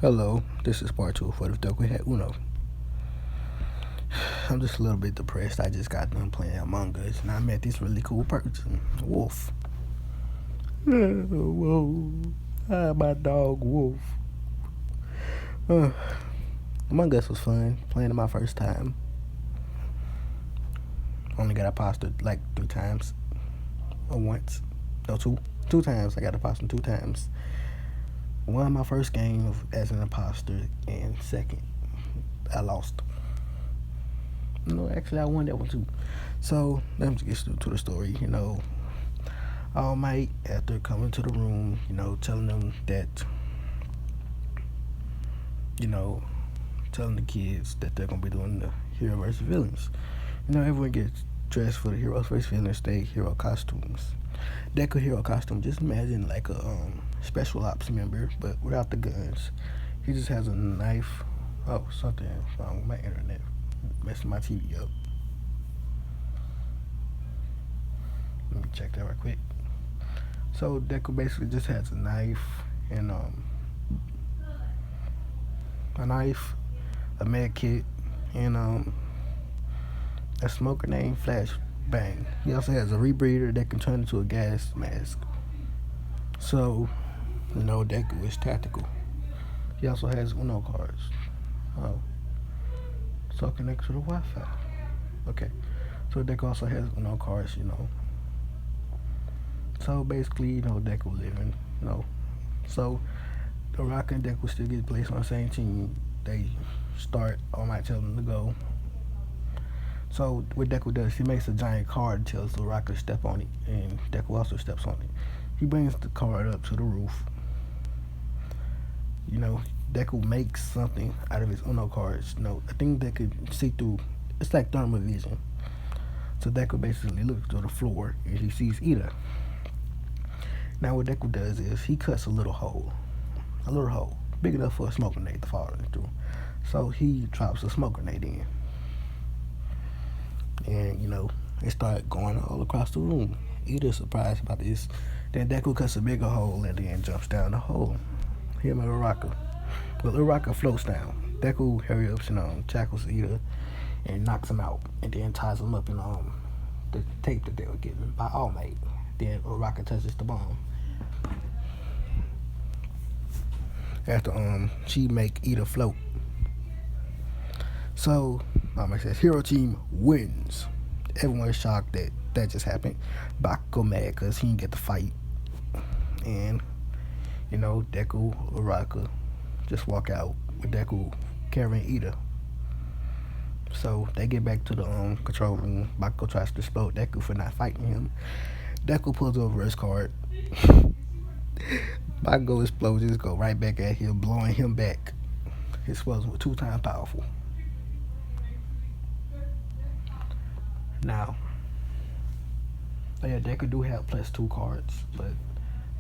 Hello, this is part two for the Deku Hat Uno. I'm just a little bit depressed. I just got done playing Among Us and I met this really cool person, Wolf. Whoa, my dog Wolf. Uh, Among Us was fun. Playing it my first time. Only got impostered like 3 times or once. No, two. 2 times. I got impostered 2 times. Won my first game as an imposter, and second, I lost. No, actually, I won that one too. So let's get to the story. All Might, after coming to the room, telling them that, you know, telling the kids that they're gonna be doing the hero versus villains. Everyone gets dressed for the heroes versus villains. They hero costumes. Deku hero costume. Just imagine like a special ops member, but without the guns. He just has a knife. Oh, something wrong with my internet, messing my TV up. Let me check that right quick. So Deku basically just has a knife and a med kit, and a smoker named Flashbang. He also has a rebreather that can turn into a gas mask. So, Deku is tactical. He also has Uno cards. Oh, so it connects to the Wi-Fi. Okay, so Deku also has Uno cards. So basically, Deku living. So the Rock and Deku still get placed on the same team. They start. I might tell them to go. So what Deku does, he makes a giant card and tells the Rock to step on it, and Deku also steps on it. He brings the card up to the roof. Deku makes something out of his Uno cards. A thing that could see through. It's like thermal vision. So Deku basically looks to the floor and he sees Ida. Now what Deku does is he cuts a little hole, big enough for a smoke grenade to fall through. So he drops a smoke grenade in, and it started going all across the room. Ida's surprised about this. Then Deku cuts a bigger hole and then jumps down the hole. Him and Uraka. But Uraka floats down. Deku hurry up and tackles Ida and knocks him out, and then ties him up in the tape that they were given by All Might. Then Uraka touches the bomb. After she make Ida float. So All Might says Hero Team wins. Everyone's shocked that that just happened. Bakugo mad because he didn't get to fight. And Deku, Uraka just walk out with Deku carrying Ida. So they get back to the control room. Bakugo tries to explode Deku for not fighting him. Deku pulls over his card. Bakugo explosions go right back at him, blowing him back. His explosions were 2 times powerful. Now, yeah, Deku do have +2 cards, but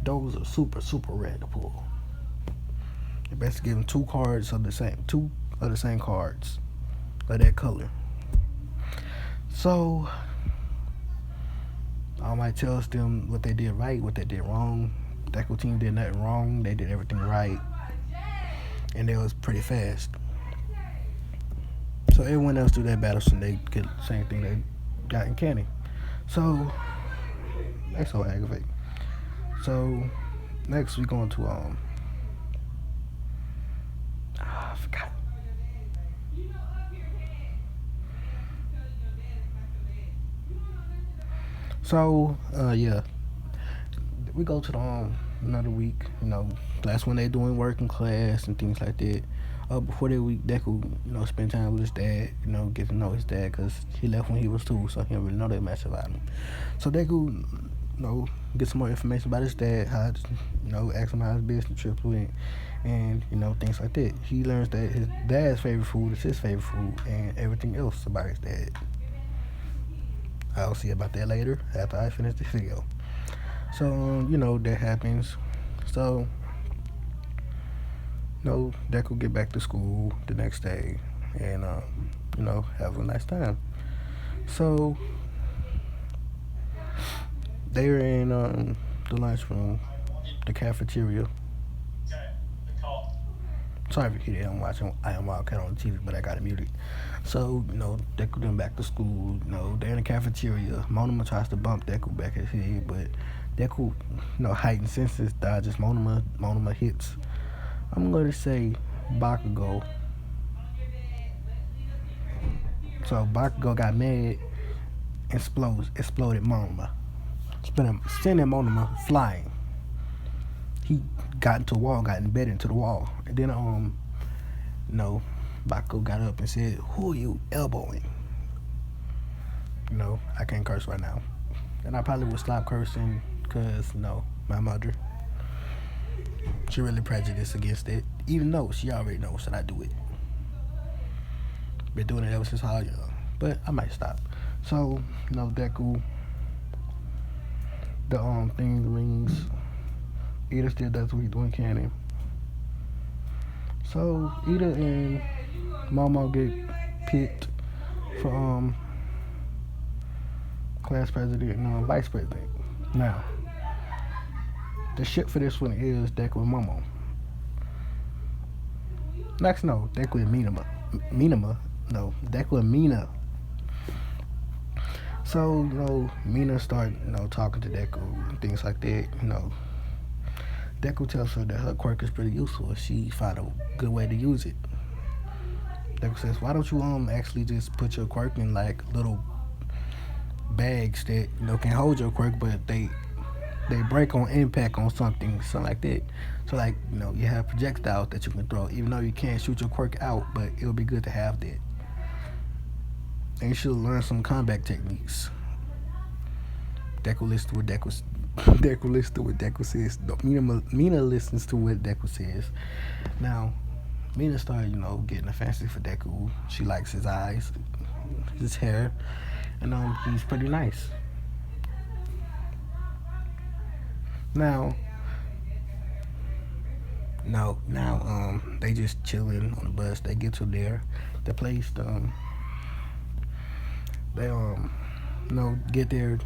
those are super, super rare to pull. You best give him 2 cards of the same cards of that color. So All Might tells them what they did right, what they did wrong. Deku team did nothing wrong. They did everything right, and it was pretty fast. So everyone else do their battles and they get the same thing they got in Canning. So that's so aggravating. So next we going to I forgot. So yeah, we go to the another week. That's when they doing work in class and things like that. Before that week, Deku spend time with his dad. Get to know his dad because he left when he was 2, so he don't really know that much about him. So Deku get some more information about his dad, how ask him how his business trip went, and things like that. He learns that his dad's favorite food is his favorite food, and everything else about his dad. I'll see about that later after I finish this video. So that happens. So Deku get back to school the next day, and have a nice time. So they're in the lunchroom, the cafeteria. Sorry if you hear that. I'm watching I Am Wildcat on the TV, but I got it muted. So, Deku them back to school. They're in the cafeteria. Monoma tries to bump Deku back his head, but Deku, heightened senses dodges Monoma. Monoma hits. I'm going to say Bakugo. So Bakugo got mad, exploded Monoma, sending Monoma flying. He got into a wall, got embedded into the wall, and then Bakugo got up and said, "Who are you elbowing?" I can't curse right now, and I probably would stop cursing because my mother, she really prejudiced against it, even though she already knows that I do it. Been doing it ever since I was young, but I might stop. So, Deku, the thing rings. Ida still does what he's doing canon. So Ida and Momo get picked for class president and vice president. Now, the shit for this one is Deku and Momo. Next, Deku and Deku and Mina. So, Mina start, talking to Deku and things like that, Deku tells her that her quirk is pretty useful. She found a good way to use it. Deku says, "Why don't you actually just put your quirk in like little bags that can hold your quirk, but they break on impact on something like that. So like you have projectiles that you can throw, even though you can't shoot your quirk out, but it would be good to have that. And you should learn some combat techniques." Deku listens to what Deku says. Mina listens to what Deku says. Now, Mina started, getting a fancy for Deku. She likes his eyes, his hair, and he's pretty nice. Now, they just chilling on the bus. They get to the place. They get there.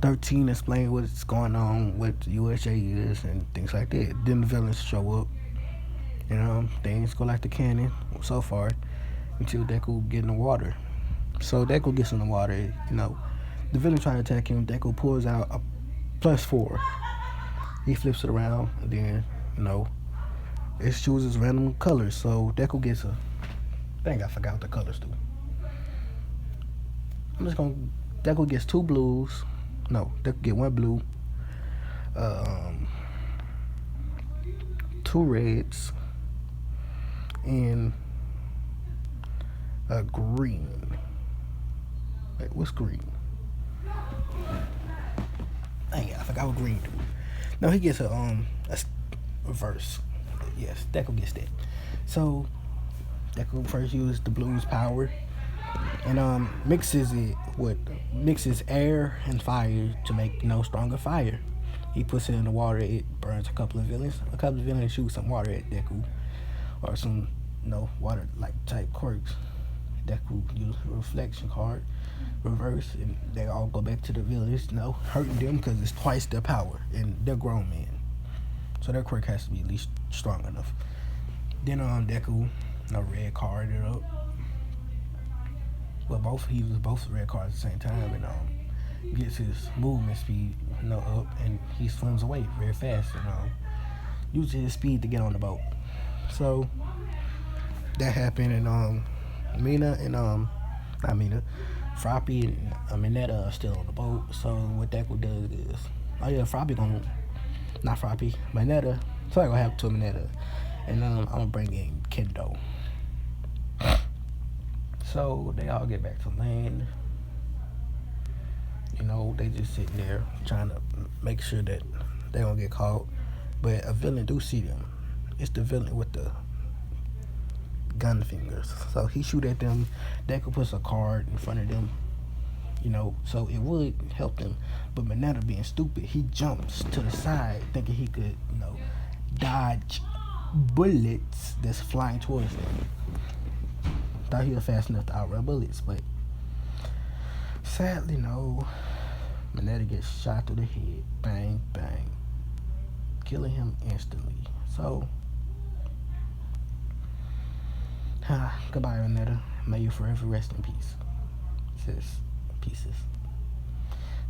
13 explain what's going on, what USJ is, and things like that. Then the villains show up, and things go like the canon so far until Deku get in the water. So Deku gets in the water, the villain try to attack him. Deku pulls out a +4. He flips it around, and then, it chooses random colors. So Deku gets I forgot what the colors do. Deku gets 2 blues. Deku get 1 blue, 2 reds, and a green. Wait, what's green? I forgot what green do. No, he gets a reverse. Yes, Deku gets that. So Deku first uses the blue's power and mixes air and fire to make stronger fire. He puts it in the water. It burns a couple of villains. A couple of villains shoot some water at Deku, or some water like type quirks. Deku uses a reflection card, reverse, and they all go back to the villains. Hurting them because it's twice their power, and they're grown men, so their quirk has to be at least strong enough. Then Deku, red card it up. Well, he uses both red cards at the same time, and gets his movement speed up, and he swims away very fast, and uses his speed to get on the boat. So that happened, and Mina and not Mina, Froppy and Mineta are still on the boat. So what Deku does is, Froppy not Froppy, Mineta. So I gonna have to Mineta, and I'm gonna bring in Kendo. So they all get back to land. They just sitting there trying to make sure that they don't get caught. But a villain do see them. It's the villain with the gun fingers. So he shoot at them. Deku puts a card in front of them, so it would help them. But Mineta being stupid, he jumps to the side thinking he could, dodge bullets that's flying towards them. Thought he was fast enough to outrun bullets, but sadly, no. Mineta gets shot through the head. Bang, bang. Killing him instantly. So, Goodbye, Renetta. May you forever rest in peace. Says pieces.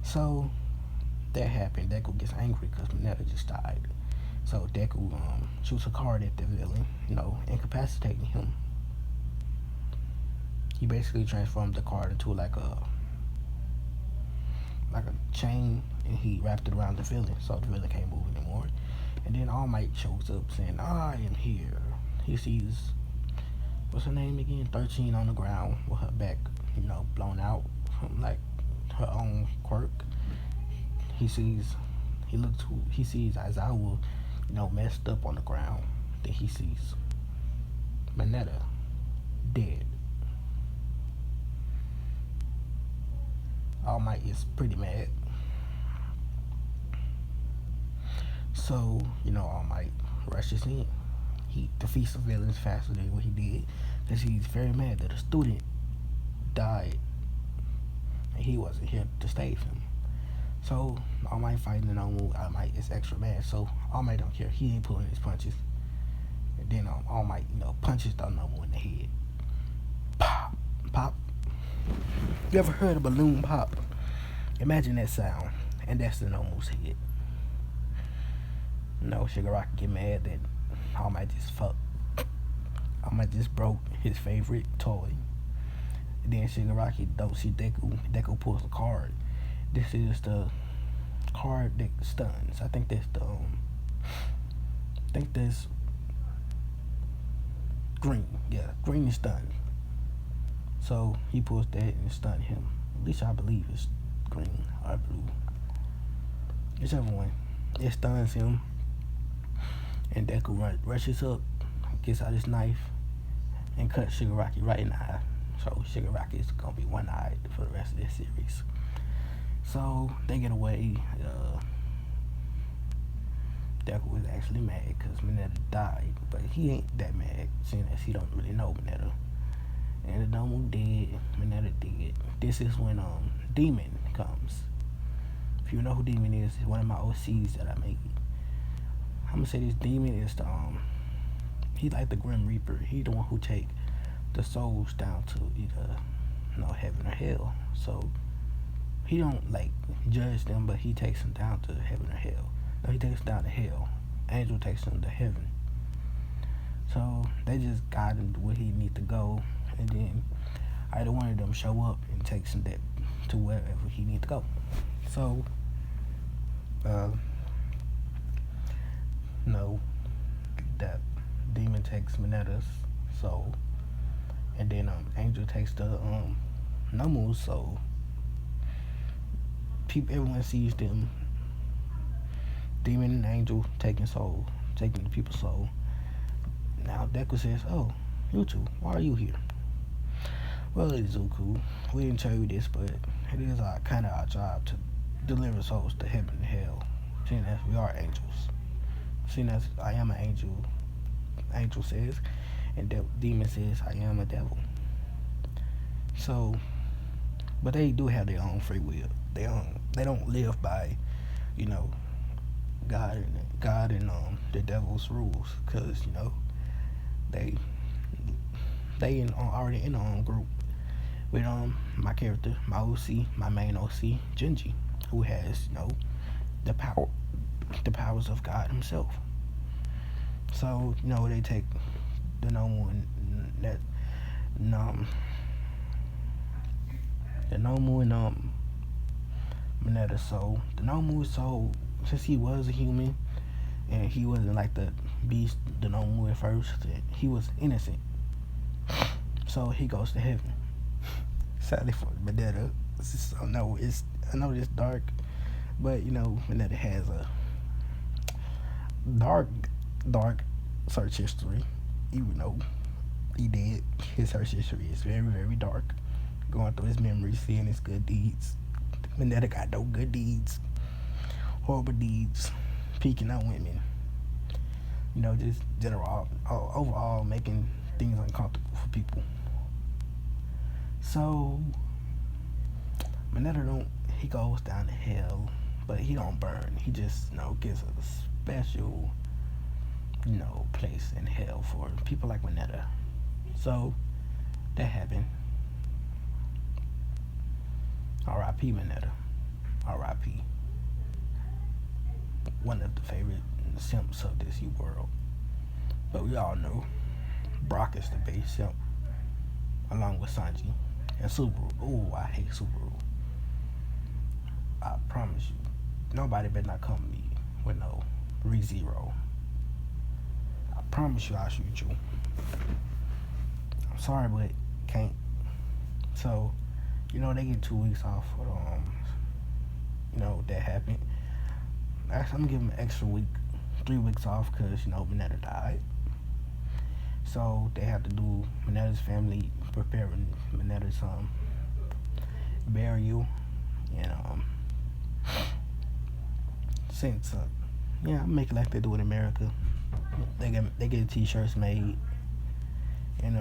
So that happened. Deku gets angry because Mineta just died. So Deku shoots a card at the villain, incapacitating him. He basically transformed the card into like a chain, and he wrapped it around the villain, so the villain can't move anymore. And then All Might shows up saying, "I am here." He sees, what's her name again? 13 on the ground with her back, blown out from like her own quirk. He sees, he sees Aizawa, messed up on the ground. Then he sees Mineta dead. All Might is pretty mad. So, All Might rushes in. He defeats the villains faster than what he did because he's very mad that a student died and he wasn't here to save him. So, All Might fighting the Nomu. All Might is extra mad. So, All Might don't care. He ain't pulling his punches. And then All Might, punches the Nomu in the head. Pop. Pop. You ever heard a balloon pop? Imagine that sound. And that's the Nomu's head. Shigaraki get mad that All Might just fucked. All Might just broke his favorite toy. And then Shigaraki don't see Deku. Deku pulls the card. This is the card that stuns. I think that's green. Yeah, green is stunned. So he pulls that and stuns him. At least I believe it's green or blue. Whichever one. It stuns him. And Deku rushes up, gets out his knife, and cuts Shigaraki right in the eye. So Shigaraki is gonna be one-eyed for the rest of this series. So they get away. Deku is actually mad because Mineta died, but he ain't that mad seeing as he don't really know Mineta. And the Nomu dead, Mineta dead. This is when Demon comes. If you know who Demon is, it's one of my OCs that I made. I'm gonna say this Demon is he like the Grim Reaper. He the one who take the souls down to either heaven or hell. So he don't judge them, but he takes them down to heaven or hell. No, he takes them down to hell. Angel takes them to heaven. So they just guide him to where he need to go, and then either one of them show up and takes him to wherever he need to go. So that Demon takes Mineta's soul, and then Angel takes the Nomu's soul. Everyone sees them, Demon and Angel taking the people's soul. Now Deku says, "Oh, you two, why are you here?" "Well, Izuku, we didn't tell you this, but it is kind of our job to deliver souls to heaven and hell, seeing as we are angels. Seeing as I am an angel," Angel says, and Demon says, "I am a devil." So, but they do have their own free will. They don't live by, God and the devil's rules, because they already in their own group with my character, my OC, my main OC, Genji, who has the powers of God himself. So they take the Nomu and Mineta's soul. The Nomu's soul, since he was a human and he wasn't like the beast, the Nomu at first, he was innocent. So he goes to heaven. Sadly for Mineta, I know it's dark, but Mineta has a dark search history. Even though he did, his search history is very, very dark. Going through his memories, seeing his good deeds. Mineta got no good deeds, horrible deeds, peeking on women. Just overall making things uncomfortable for people. So Mineta he goes down to hell, but he don't burn. He just gives a special place in hell for people like Mineta. So that happened. R.I.P. Minetta. R.I.P. One of the favorite simps of this world. But we all know Brock is the base simp, along with Sanji and Subaru. Oh, I hate Subaru. I promise you, nobody better not come to me with no ReZero. I promise you I'll shoot you. I'm sorry, but can't. So, they get 2 weeks off for that happened. Actually, I'm gonna give them an extra week, 3 weeks off, because, Minetta died. So they have to do Minetta's family preparing Minetta's burial, and since make it like they do in America. They get T-shirts made and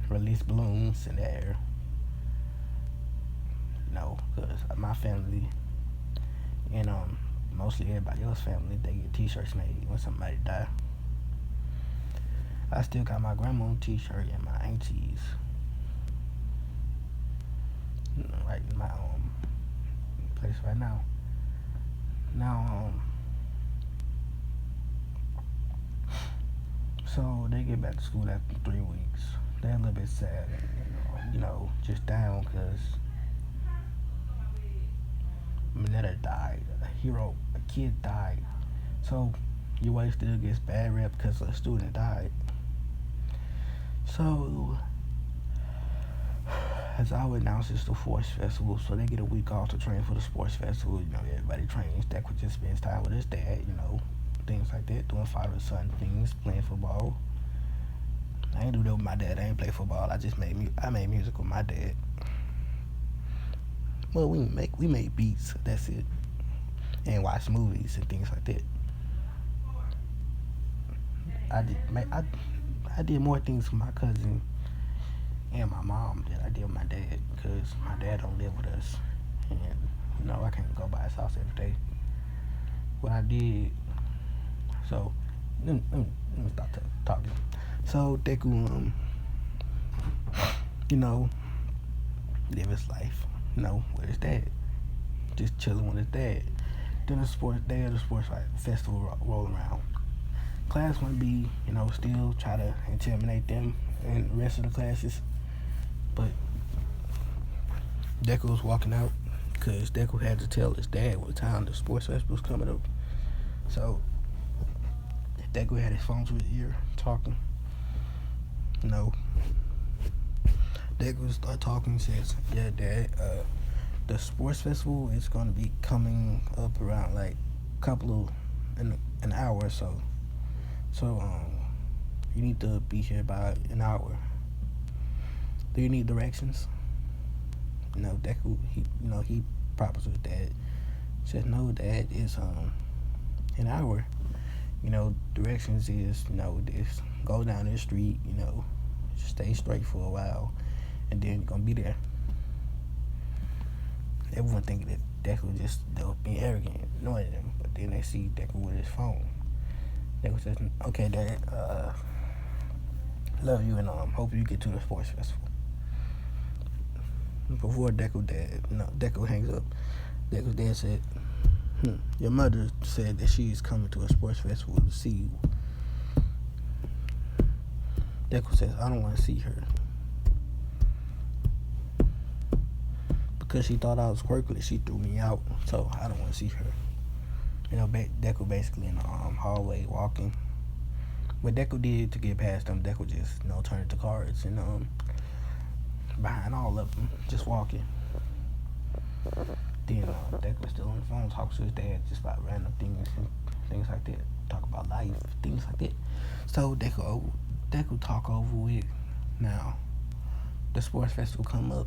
release balloons in the air. Because my family and mostly everybody else's family, they get T-shirts made when somebody die. I still got my grandma's T-shirt and my auntie's right in my place right now. Now so they get back to school after 3 weeks. They're a little bit sad, just down because Minetta died. A kid died. So your wife still gets bad rep because a student died. So, as I would announce, it's the Force Festival, so they get a week off to train for the Sports Festival. Everybody trains. Deku just spends time with his dad, things like that, doing father-son things, playing football. I ain't do that with my dad. I ain't play football. I made music with my dad. Well, we made beats. That's it, and watch movies and things like that. I did more things with my cousin and my mom than I did with my dad, because my dad don't live with us, and I can't go by his house every day. What I did, so let me stop talking. So Deku, live his life, with his dad, just chilling with his dad. Then the sports festival roll around. Class want to be, still try to intimidate them and the rest of the classes. But Deku was walking out because Deku had to tell his dad what time the sports festival was coming up. So Deku had his phone to his ear talking. Deku started talking and says, "Yeah, Dad, the sports festival is going to be coming up around like an hour or so. So, you need to be here by an hour. Do you need directions?" Deku, he props with Dad. Says, "No, Dad, it's an hour. Directions is, this go down this street, stay straight for a while, and then you're gonna be there." Everyone thinking that Deku just being arrogant, annoying them, but then they see Deku with his phone. Deku says, "Okay, Dad, love you, and hope you get to the sports festival." Before Deku hangs up, Deku's dad said, "Your mother said that she's coming to a sports festival to see you." Deku says, "I don't want to see her, because she thought I was quirky. She threw me out, so I don't want to see her." Deku basically in the hallway walking. What Deku did to get past them, Deku just, turned to cards and behind all of them, just walking. Then Deku was still on the phone talking to his dad just about random things and things like that. Talk about life, things like that. So Deku talk over with. Now, the sports festival come up.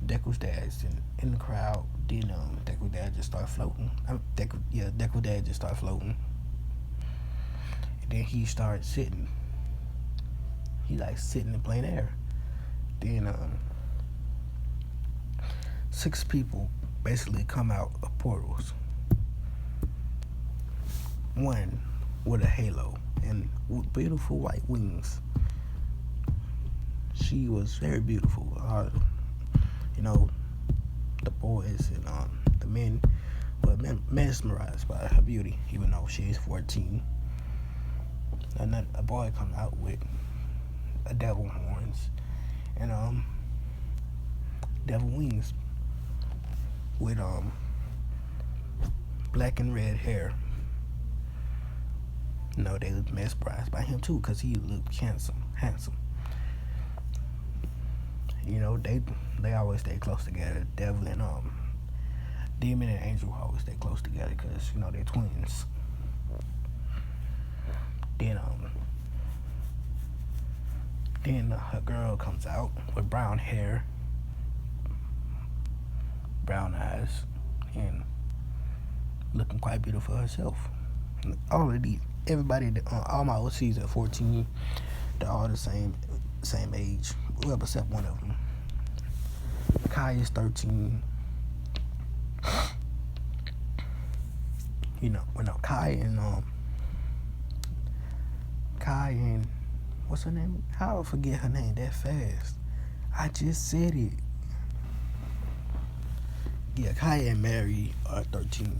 Deku's dad's in the crowd. Then Deku dad just start floating. Deku dad just start floating. And then he started sitting. He like sitting in plain air. Then 6 people basically come out of portals. One with a halo and beautiful white wings. She was very beautiful. You know, the boys and the men were mesmerized by her beauty, even though she's 14. And then a boy comes out with a devil horns and devil wings with black and red hair. They looked mesmerized by him too, cause he looked handsome. They always stay close together. Devil and demon and angel always stay close together, cause they're twins. Then her girl comes out with brown hair, brown eyes, and looking quite beautiful herself. Everybody, all my OCs at 14, they're all the same age, well, except one of them. Kai is 13. Kai and what's her name? How I forget her name that fast? I just said it. Yeah, Kai and Mary are 13.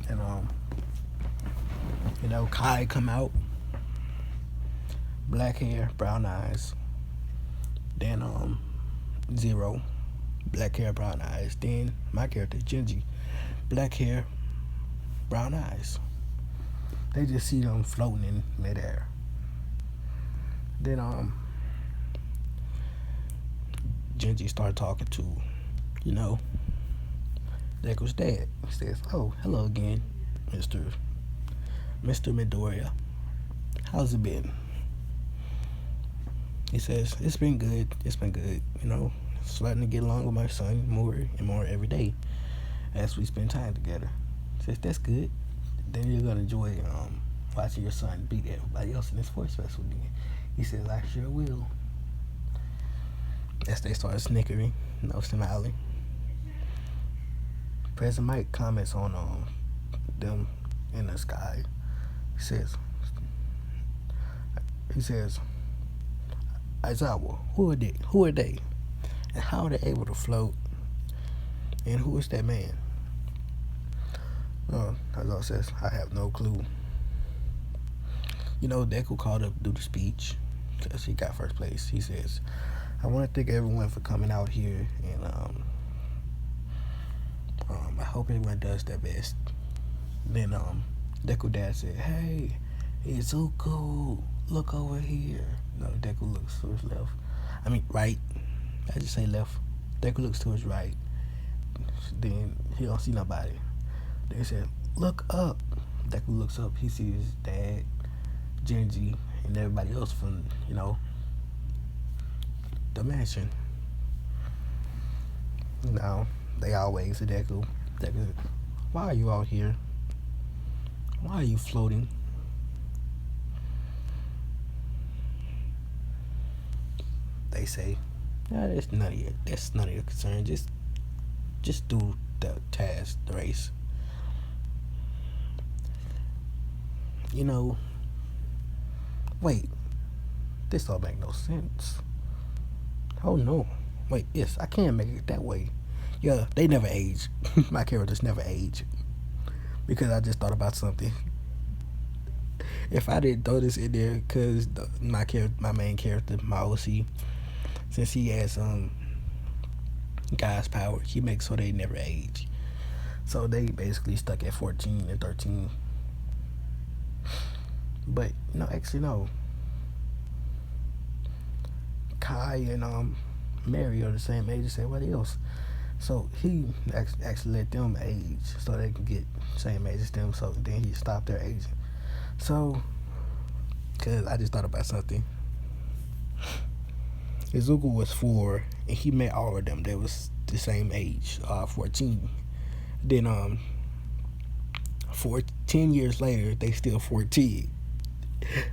And Kai come out, black hair, brown eyes. Then Zero, black hair, brown eyes. Then my character Genji, black hair, brown eyes. They just see them floating in midair. Then Genji started talking to, Deku's dad. He says, "Oh, hello again, Mr. Midoriya. How's it been?" He says, "It's been good. Starting to get along with my son more and more every day as we spend time together." He says, "That's good. Then you're gonna enjoy watching your son beat everybody else in this sports festival again." He says, "I sure will." As they start snickering, smiling. President Mike comments on them in the sky. He says, "Aizawa, who are they? And how are they able to float? And who is that man?" Aizawa says, "I have no clue." Deku called up to do the speech because he got first place. He says, "I want to thank everyone for coming out here, and I hope everyone does their best." Then Deku dad said, "Hey, Izuku, look over here." Deku looks to his left. Right. I just say left. Deku looks to his right. Then he don't see nobody. They said, "Look up." Deku looks up. He sees his dad, Genji, and everybody else from, the mansion. They all wave to Deku. Deku, "Why are you all here? Why are you floating?" They say, "That's none of your concern. Just do the task, the race." Wait, this don't make no sense. Oh no. Wait, yes, I can make it that way. Yeah, they never age. My characters never age. Because I just thought about something. If I didn't throw this in there, because my main character, my OC, since he has God's power, he makes so they never age. So they basically stuck at 14 and 13. But actually no. Kai and Mary are the same age as everybody else. So he actually let them age so they can get same age as them. So then he stopped their aging. So, cause I just thought about something. Izuku was 4, and he met all of them. They was the same age, 14. Then 10 years later, they still 14.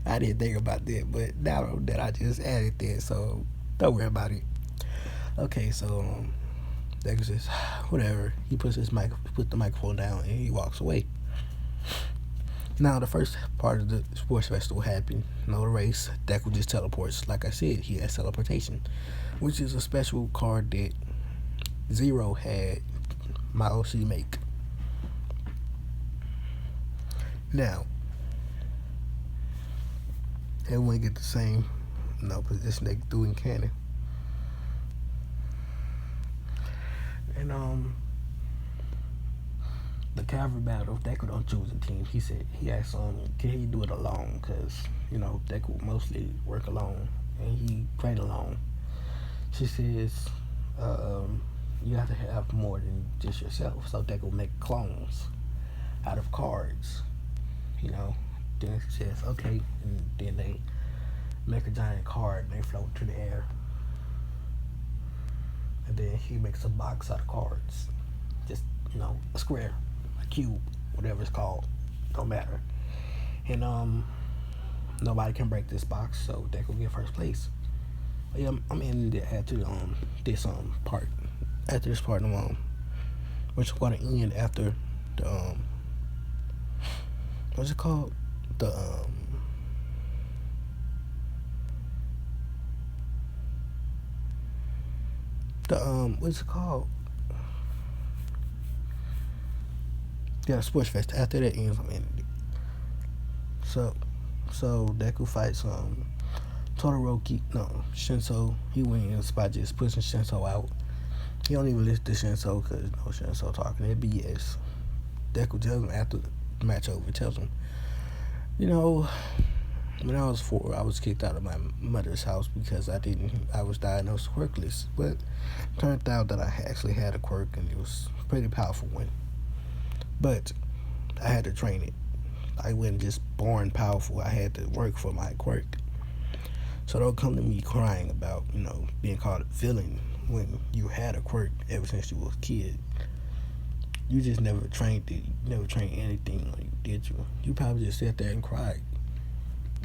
I didn't think about that, but now that I just added that, so don't worry about it. Okay, so Deku says, whatever. He puts the microphone down and he walks away. Now, the first part of the sports festival happened. The race. Deku just teleports. Like I said, he has teleportation, which is a special card that Zero had my OC make. Now, everyone get the same position they do in canon. And the cavalry battle, Deku don't choose a team. He said he asked can he do it alone? Cause Deku mostly work alone, and he played alone. She says you have to have more than just yourself. So Deku make clones out of cards. Then she says okay, and then they make a giant card and they float to the air. And then he makes a box out of cards. Just, a square, a cube, whatever it's called. Don't matter. And nobody can break this box, so Deku get first place. But yeah, I'm in after this part. After this part, which is gonna end after the what's it called? The what's it called? Yeah, Sports Fest. After that ends, I'm ending it. So Deku fights Todoroki. No, Shinso. He wins by just pushing Shinso out. He don't even listen to Shinso because Shinso talking that BS. Deku tells him after the match over, tells him, when I was 4, I was kicked out of my mother's house because I was diagnosed quirkless. But it turned out that I actually had a quirk, and it was a pretty powerful one. But I had to train it. I wasn't just born powerful. I had to work for my quirk. So don't come to me crying about, being called a villain when you had a quirk ever since you was a kid. You just never trained it. You never trained anything, did you? You probably just sat there and cried.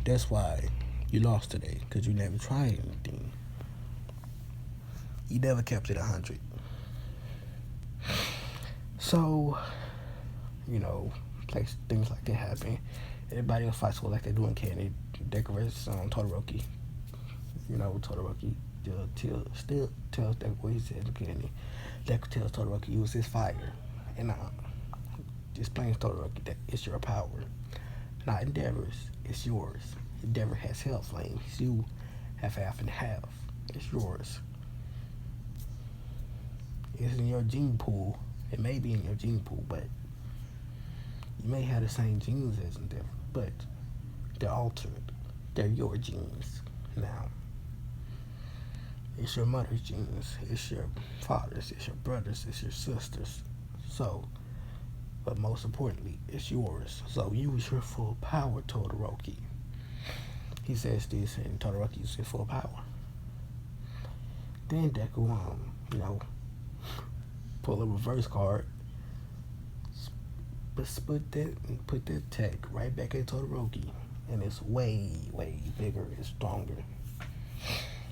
That's why you lost today, because you never tried anything. You never kept it 100. So, things like that happen. Everybody else fights like they do in canon. Decorates Todoroki. Todoroki still tells Deku what he said in canon. Deku tells Todoroki use his fire. And explains Todoroki that it's your power. Not Endeavor's, it's yours. Endeavor has hell flames. You have half and half. It's yours. It's in your gene pool. It may be in your gene pool, but you may have the same genes as Endeavor, but they're altered. They're your genes now. It's your mother's genes. It's your father's. It's your brothers. It's your sisters. So, but most importantly, it's yours. So use your full power, Todoroki. He says this, and Todoroki uses his full power. Then Deku, pull a reverse card, put that tech right back at Todoroki, and it's way, way bigger, it's stronger.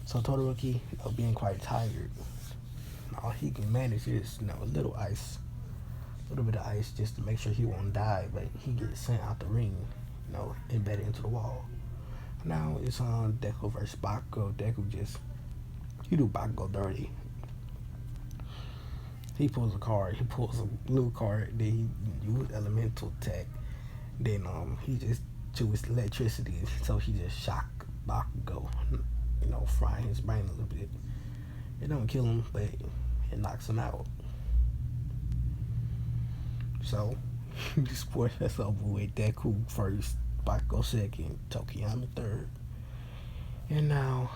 So Todoroki, being quite tired, all he can manage is, a little bit of ice just to make sure he won't die, but he gets sent out the ring, embedded into the wall. Now it's on Deku versus Bakugo. Deku he do Bakugo dirty. He pulls a card, he pulls a blue card, then he uses elemental tech, then he just chooses electricity, so he just shock Bakugo, frying his brain a little bit. It don't kill him, but it knocks him out. So, the sport that's over with. Deku first, Bakugo second, Tokiyama third. And now,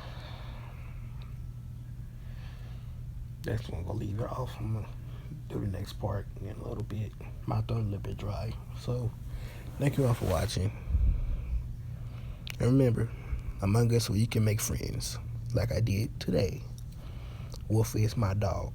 that's when I'm going to leave it off. I'm going to do the next part in a little bit. My throat a little bit dry. So, thank you all for watching. And remember, Among Us, where you can make friends, like I did today. Wolfie is my dog.